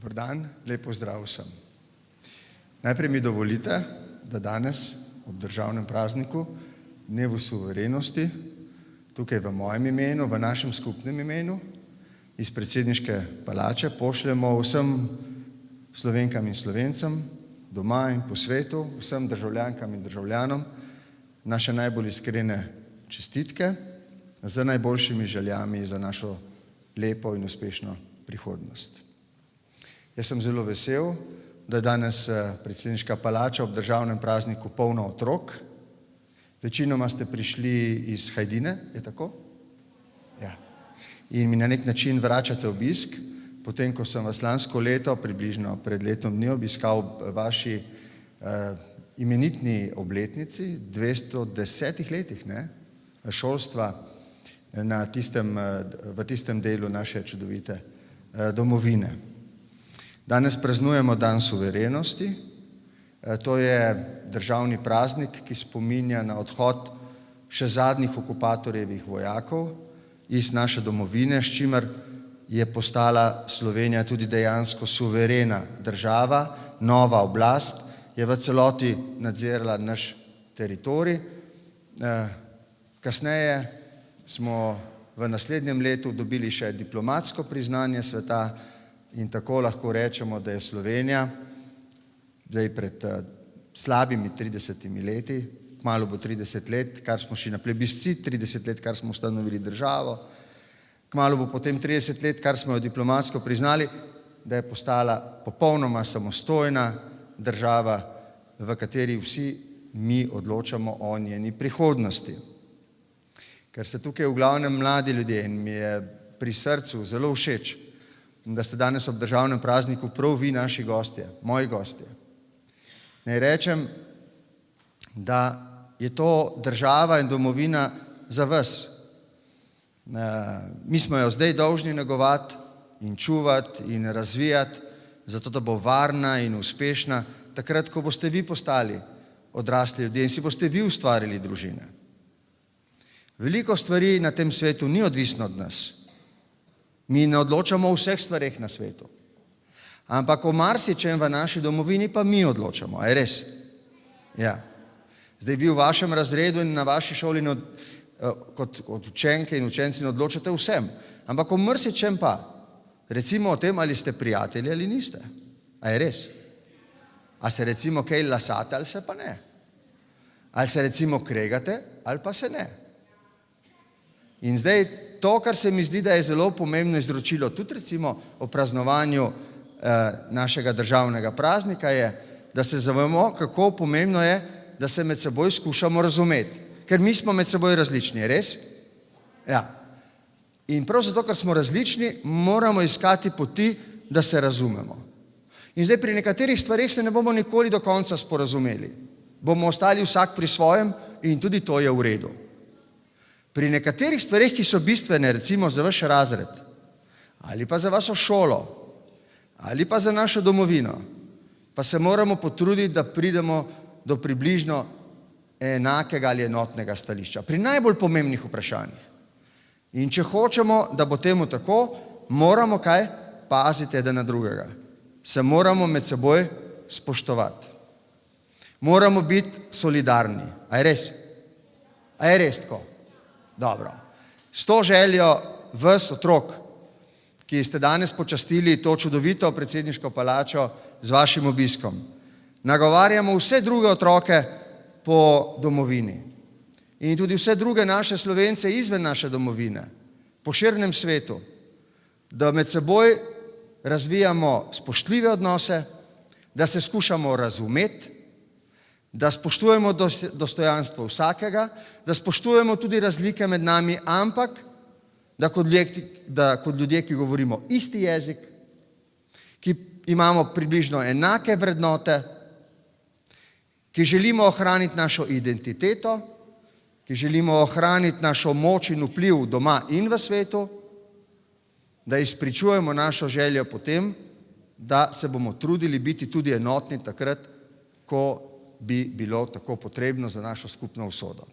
Dober dan, lep pozdrav vsem. Najprej mi dovolite, da danes ob državnem prazniku, dnevu suverenosti, tukaj v mojem imenu, v našem skupnem imenu, iz predsedniške palače pošljemo vsem Slovenkam in Slovencem, doma in po svetu, vsem državljankam in državljanom, naše najbolj iskrene čestitke z najboljšimi željami za našo lepo in uspešno prihodnost. Jaz sem zelo vesel, da je danes predsedniška palača ob državnem prazniku polna otrok. Večinoma ste prišli iz Hajdine, je tako? Ja. In mi na nek način vračate obisk, potem ko sem vas lansko leto, približno pred letom dni, obiskal vaši imenitni obletnici, 210 letih šolstva v tistem delu naše čudovite domovine. Danes praznujemo dan suverenosti. To je državni praznik, ki spominja na odhod še zadnjih okupatorjevih vojakov iz naše domovine, s čimer je postala Slovenija tudi dejansko suverena država, nova oblast, je v celoti nadzirala naš teritorij. Kasneje smo v naslednjem letu dobili še diplomatsko priznanje sveta in tako lahko rečemo, da je Slovenija zdaj pred slabimi 30 leti, kmalu bo 30 let, kar smo šli na plebiscit, 30 let, kar smo ustanovili državo, kmalu bo potem 30 let, kar smo jo diplomatsko priznali, da je postala popolnoma samostojna država, v kateri vsi mi odločamo o njeni prihodnosti. Ker ste tukaj v glavnem mladi ljudje in mi je pri srcu zelo všeč, da ste danes ob državnem prazniku prav vi naši gostje, moji gostje. Naj rečem, da je to država in domovina za vas. Mi smo jo zdaj dolžni negovati in čuvati in razvijati, zato da bo varna in uspešna, takrat, ko boste vi postali odrasli ljudje in si boste vi ustvarili družine. Veliko stvari na tem svetu ni odvisno od nas. Mi ne odločamo o vseh stvareh na svetu. Ampak o marsičem v naši domovini pa mi odločamo. A je res? Ja. Zdaj vi v vašem razredu in na vaši šoli kot učenke in učenci ne odločate vsem. Ampak o marsičem pa. Recimo o tem, ali ste prijatelji ali niste. A je res? A se recimo kaj lasate ali se pa ne? Ali se recimo kregate ali pa se ne? In zdaj to, kar se mi zdi, da je zelo pomembno izročilo tudi recimo o praznovanju našega državnega praznika je, da se zavemo, kako pomembno je, da se med seboj skušamo razumeti. Ker mi smo med seboj različni, je res? Ja. In prav zato, ker smo različni, moramo iskati poti, da se razumemo. In zdaj pri nekaterih stvareh se ne bomo nikoli do konca sporazumeli. Bomo ostali vsak pri svojem in tudi to je v redu. Pri nekaterih stvareh, ki so bistvene, recimo za vaš razred, ali pa za vašo šolo, ali pa za našo domovino, pa se moramo potruditi, da pridemo do približno enakega ali enotnega stališča. Pri najbolj pomembnih vprašanjih. In če hočemo, da bo temu tako, moramo kaj? Paziti eden na drugega. Se moramo med seboj spoštovati. Moramo biti solidarni. A je res? A je res tako? Dobro. S to željo vas, otrok, ki ste danes počastili to čudovito predsedniško palačo z vašim obiskom, nagovarjamo vse druge otroke po domovini in tudi vse druge naše Slovence izven naše domovine, po širnem svetu, da med seboj razvijamo spoštljive odnose, da se skušamo razumeti, da spoštujemo dostojanstvo vsakega, da spoštujemo tudi razlike med nami, ampak da kot ljudje, ki govorimo isti jezik, ki imamo približno enake vrednote, ki želimo ohraniti našo identiteto, ki želimo ohraniti našo moč in vpliv doma in v svetu, da izpričujemo našo željo potem, da se bomo trudili biti tudi enotni takrat, ko bi bilo tako potrebno za našo skupno usodo.